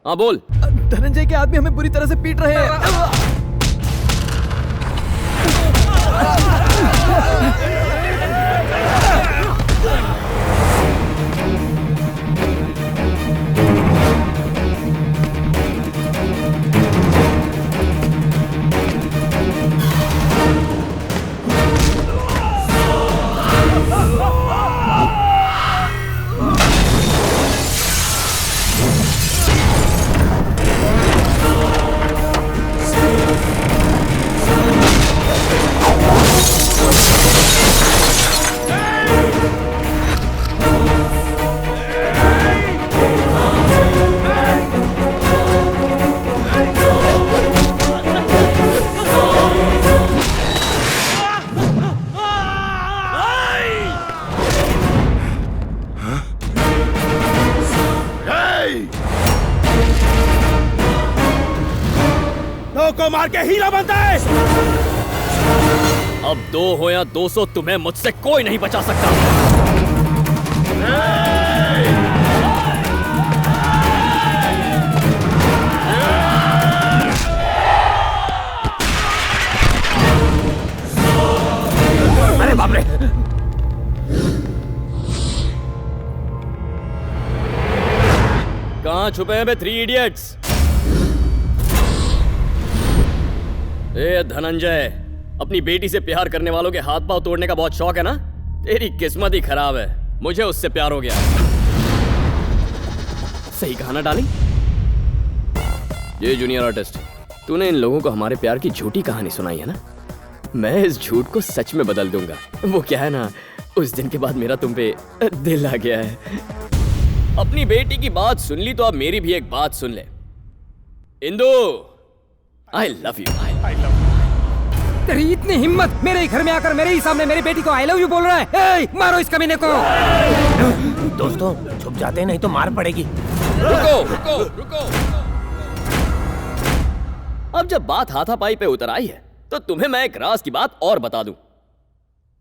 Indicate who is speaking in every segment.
Speaker 1: हाँ बोल।
Speaker 2: धनंजय के आदमी हमें बुरी तरह से पीट रहे हैं।
Speaker 3: को मार के हीरा बनता है।
Speaker 1: अब 2 हो या 200 तुम्हें मुझसे कोई नहीं बचा सकता।
Speaker 3: अरे बाप रे!
Speaker 1: कहां छुपे हैं बे 3 इडियट्स? ए धनंजय, अपनी बेटी से प्यार करने वालों के हाथ पांव तोड़ने का बहुत शौक है ना? तेरी किस्मत ही खराब है, मुझे उससे प्यार हो गया। सही कहा ना डार्लिंग? ये जूनियर आर्टिस्ट, तूने इन लोगों को हमारे प्यार की झूठी कहानी सुनाई है ना? मैं इस झूठ को सच में बदल दूंगा। वो क्या है ना, उस दिन के बाद मेरा तुम पे दिल आ गया है। अपनी बेटी की बात सुन ली तो अब मेरी भी एक बात सुन ले। Indu, I love you.
Speaker 4: तेरी इतनी हिम्मत, मेरे ही घर में आकर मेरे ही सामने मेरी बेटी को I love you बोल रहा है? मारो इस कमीने को।
Speaker 3: दोस्तों छुप जाते हैं, नहीं तो मार पड़ेगी।
Speaker 1: रुको। अब जब बात हाथापाई पे उतर आई है तो तुम्हें मैं एक राज की बात और बता दूं।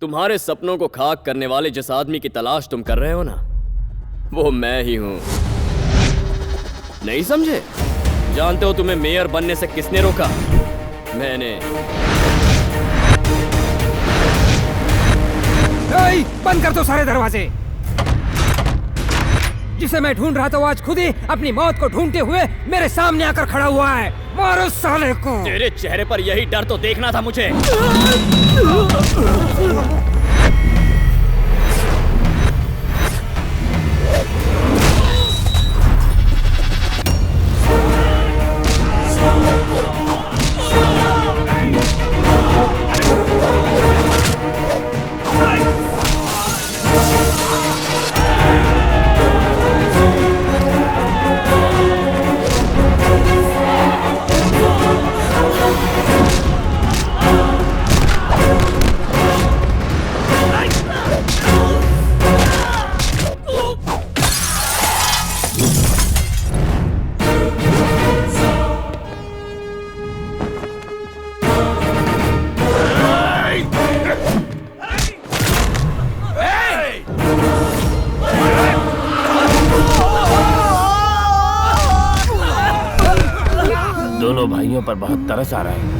Speaker 1: तुम्हारे सपनों को खाक करने वाले जिस आदमी की तलाश तुम कर रहे हो ना, वो मैं ही हूं। नहीं समझे? जानते हो तुम्हें मेयर बनने से किसने रोका? मैंने।
Speaker 4: बंद कर दो सारे दरवाजे। जिसे मैं ढूंढ रहा था वो आज खुद ही अपनी मौत को ढूंढते हुए मेरे सामने आकर खड़ा हुआ है। मारो साले को।
Speaker 1: तेरे चेहरे पर यही डर तो देखना था मुझे।
Speaker 3: दोनों भाइयों पर बहुत तरस आ रहा है।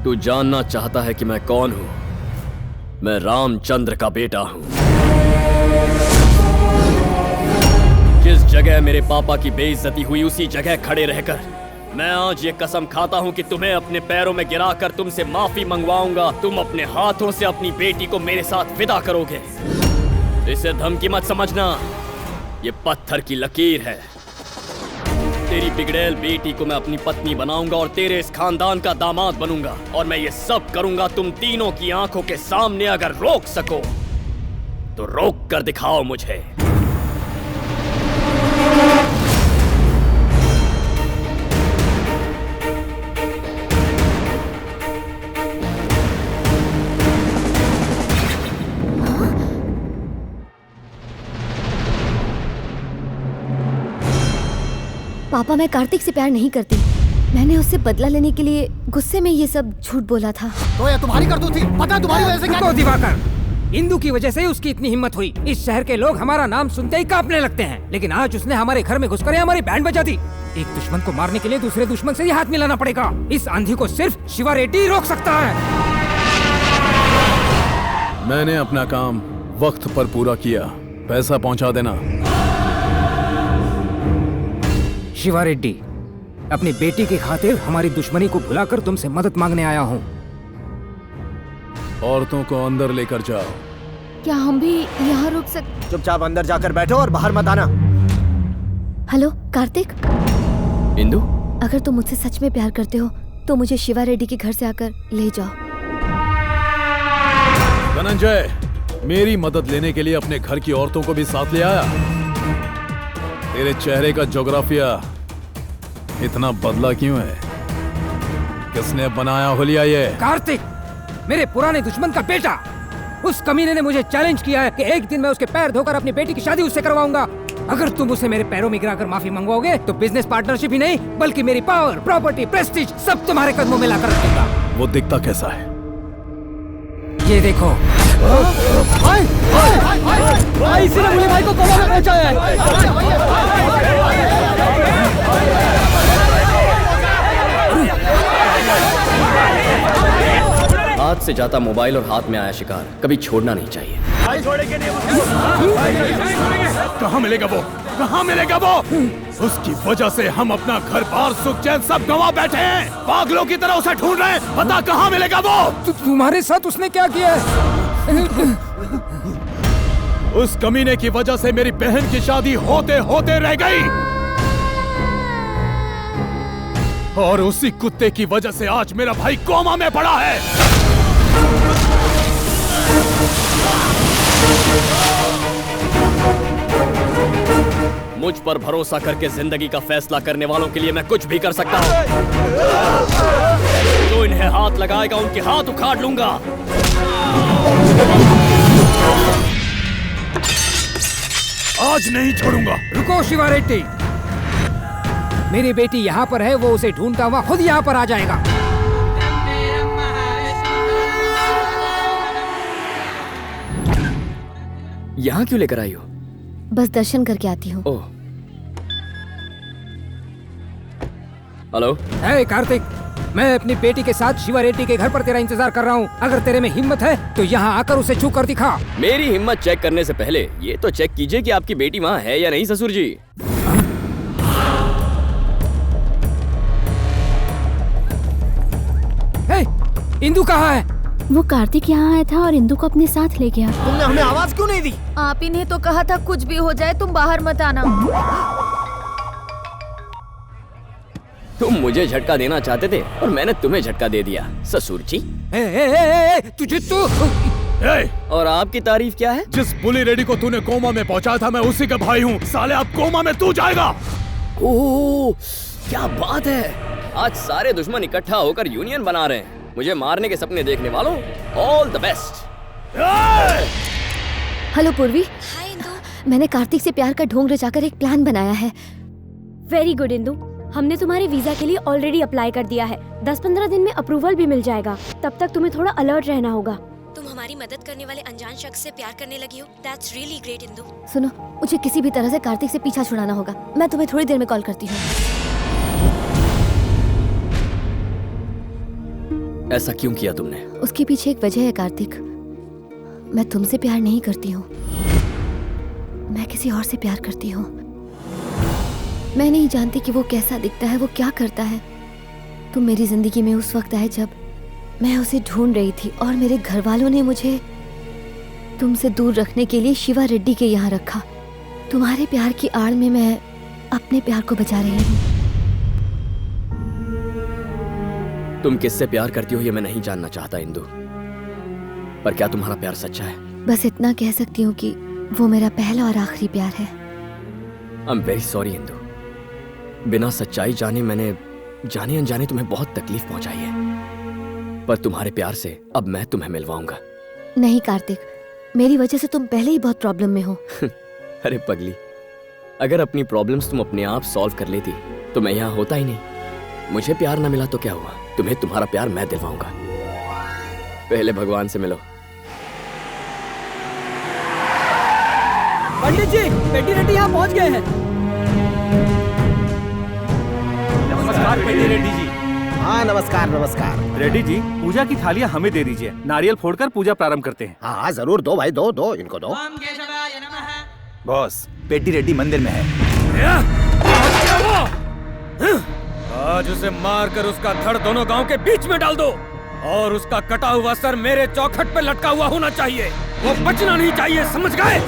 Speaker 3: तू जानना चाहता है कि मैं कौन हूं? मैं रामचंद्र का बेटा हूं।
Speaker 1: जगह मेरे पापा की बेइज्जती हुई उसी जगह खड़े रहकर मैं आज ये कसम खाता हूँ कि तुम्हें अपने पैरों में गिराकर तुमसे माफी मंगवाऊंगा। तुम अपने हाथों से अपनी बेटी को मेरे साथ विदा करोगे। इसे धमकी मत समझना, ये पत्थर की लकीर है। तेरी बिगड़ैल बेटी को मैं अपनी पत्नी बनाऊंगा और तेरे इस खानदान का दामाद बनूंगा, और मैं ये सब करूंगा तुम तीनों की आंखों के सामने। अगर रोक सको तो रोक कर दिखाओ मुझे।
Speaker 5: पापा, मैं कार्तिक से प्यार नहीं करती। मैंने उससे बदला लेने के लिए गुस्से में ये सब झूठ बोला था।
Speaker 2: तो ये तुम्हारी करतूत थी, पता तुम्हारी वजह से क्या?
Speaker 4: रुको दिवाकर, इंदु की वजह से उसकी इतनी हिम्मत हुई। इस शहर के लोग हमारा नाम सुनते ही कांपने लगते हैं, लेकिन आज उसने हमारे घर में घुसकर हमारी बैंड बजा दी। एक दुश्मन को मारने के लिए दूसरे दुश्मन से ही हाथ मिलाना पड़ेगा। इस आंधी को सिर्फ शिवा रेड्डी रोक सकता है।
Speaker 3: मैंने अपना काम वक्त पर पूरा किया, पैसा पहुंचा देना।
Speaker 4: शिवा रेड्डी, अपनी बेटी की खातिर हमारी दुश्मनी को भुलाकर तुमसे मदद मांगने आया हूँ।
Speaker 3: औरतों को अंदर लेकर जाओ।
Speaker 5: क्या हम भी यहाँ रुक सकते?
Speaker 2: चुपचाप अंदर जाकर बैठो और बाहर मत आना।
Speaker 5: हेलो कार्तिक,
Speaker 1: इंदु,
Speaker 5: अगर तुम मुझसे सच में प्यार करते हो तो मुझे शिवा रेड्डी के घर से आकर ले जाओ।
Speaker 3: धनंजय, मेरी मदद लेने के लिए अपने घर की औरतों को भी साथ ले आया। तेरे चेहरे का ज्योग्राफिया इतना बदला क्यों है? किसने बनाया हुलिया ये?
Speaker 4: कार्तिक, मेरे पुराने दुश्मन का बेटा। उस कमीने ने मुझे चैलेंज किया है कि एक दिन मैं उसके पैर धोकर अपनी बेटी की शादी उससे करवाऊंगा। अगर तुम उसे मेरे पैरों में गिराकर माफी मंगवाओगे तो बिजनेस पार्टनरशिप ही नहीं बल्कि मेरी पावर, प्रॉपर्टी, प्रेस्टीज सब तुम्हारे कदमों में लाकर रखूंगा।
Speaker 3: वो दिखता कैसा है?
Speaker 4: ये देखो।
Speaker 2: भाई, इसी ने मुझे भाई को कोमा में पहुंचाया है।
Speaker 1: हाथ से जाता मोबाइल और हाथ में आया शिकार कभी छोड़ना नहीं चाहिए।
Speaker 3: कहाँ मिलेगा वो? कहाँ मिलेगा वो? उसकी वजह से हम अपना घर बार सुख चैन सब गंवा बैठे हैं। पागलों की तरह उसे ढूंढ रहे हैं। पता कहाँ मिलेगा वो?
Speaker 4: तुम्हारे साथ उसने क्या किया है?
Speaker 3: उस कमीने की वजह से मेरी बहन की शादी होते होते रह गई, और उसी कुत्ते की वजह से आज मेरा भाई कोमा में पड़ा है।
Speaker 1: मुझ पर भरोसा करके जिंदगी का फैसला करने वालों के लिए मैं कुछ भी कर सकता हूँ। जो इन्हें हाथ लगाएगा उनके हाथ उखाड़ लूंगा।
Speaker 3: आज नहीं छोड़ूंगा।
Speaker 4: रुको शिवा रेड्डी, मेरी बेटी यहाँ पर है। वो उसे ढूंढता हुआ खुद यहाँ पर आ जाएगा।
Speaker 1: यहाँ क्यों लेकर आई हो?
Speaker 5: बस दर्शन करके आती हूँ।
Speaker 1: ओह, हेलो।
Speaker 4: हे कार्तिक, मैं अपनी बेटी के साथ शिवा रेड्डी के घर पर तेरा इंतजार कर रहा हूँ। अगर तेरे में हिम्मत है तो यहाँ आकर उसे छू कर दिखा।
Speaker 1: मेरी हिम्मत चेक करने से पहले ये तो चेक कीजिए कि आपकी बेटी वहाँ है या नहीं ससुर जी।
Speaker 4: हे, इंदु कहाँ है?
Speaker 5: वो कार्तिक यहाँ आया था और इंदु को अपने साथ ले गया।
Speaker 2: तुमने हमें आवाज क्यों नहीं दी?
Speaker 5: आप ही ने तो कहा था कुछ भी हो जाए तुम बाहर मत आना।
Speaker 1: तुम मुझे झटका देना चाहते थे और मैंने तुम्हें झटका दे दिया ससुर जी।
Speaker 4: तुझे तो
Speaker 1: और आपकी तारीफ क्या है?
Speaker 3: जिस बुली रेडी को तूने कोमा में पहुंचाया था मैं उसी का भाई हूँ। साले अब कोमा में तू जाएगा।
Speaker 1: ओह, क्या बात है। आज सारे दुश्मन इकट्ठा होकर यूनियन बना रहे हैं। मुझे मारने के सपने देखने वालों, ऑल द बेस्ट।
Speaker 5: हेलो पूर्वी। हाय इंदु। मैंने कार्तिक से प्यार का ढोंग रचाकर एक प्लान बनाया है।
Speaker 6: वेरी गुड इंदु, हमने तुम्हारे वीजा के लिए ऑलरेडी अप्लाई कर दिया है। 10-15 दिन में अप्रूवल भी मिल जाएगा। तब तक तुम्हें थोड़ा अलर्ट रहना होगा।
Speaker 7: तुम हमारी मदद करने वाले अनजान शख्स से प्यार करने लगी हो। That's really great Indu.
Speaker 5: सुनो, मुझे किसी भी तरह से कार्तिक से पीछा छुड़ाना होगा। मैं तुम्हें थोड़ी देर में कॉल करती हूँ।
Speaker 1: ऐसा क्यों किया तुमने?
Speaker 5: उसके पीछे एक वजह है कार्तिक। मैं तुमसे प्यार नहीं करती हूँ, मैं किसी और से प्यार करती हूँ। मैं नहीं जानती कि वो कैसा दिखता है, वो क्या करता है। तुम मेरी जिंदगी में उस वक्त आए जब मैं उसे ढूंढ रही थी और मेरे घर वालों ने मुझे तुमसे दूर रखने के लिए शिवा रेड्डी के यहाँ रखा। तुम्हारे प्यार की आड़ में मैं अपने प्यार को बचा रही हूँ।
Speaker 1: तुम किससे प्यार करती हो ये मैं नहीं जानना चाहता इंदु, पर क्या तुम्हारा प्यार सच्चा है?
Speaker 5: बस इतना कह सकती हूँ कि वो मेरा पहला और आखिरी प्यार है।
Speaker 1: I am very sorry Indu, बिना सच्चाई जाने मैंने जाने अनजाने तुम्हें बहुत तकलीफ पहुंचाई है, पर तुम्हारे प्यार से अब मैं तुम्हें मिलवाऊंगा।
Speaker 5: नहीं कार्तिक, मेरी वजह से तुम पहले ही बहुत प्रॉब्लम में हो।
Speaker 1: अरे पगली, अगर अपनी प्रॉब्लम्स तुम अपने आप सॉल्व कर लेती तो मैं यहाँ होता ही नहीं। मुझे प्यार ना मिला तो क्या हुआ, तुम्हें तुम्हारा प्यार मैं दिलवाऊंगा। पहले भगवान से मिलो।
Speaker 2: पंडित जी, पेटी रेड्डी यहाँ पहुँच गए हैं।
Speaker 8: नमस्कार पेटी रेड्डी जी।
Speaker 2: हाँ नमस्कार नमस्कार।
Speaker 8: रेड्डी जी, पूजा की थालियाँ हमें दे दीजिए। नारियल फोड़कर पूजा प्रारंभ करते हैं।
Speaker 2: हाँ जरूर, दो भाई, दो दो, इनको दो।
Speaker 8: बॉस, पेटी रेड्डी मंदिर में है।
Speaker 4: आज उसे मारकर उसका धड़ दोनों गांव के बीच में डाल दो और उसका कटा हुआ सर मेरे चौखट पे लटका हुआ होना चाहिए। वो बचना नहीं चाहिए, समझ गए?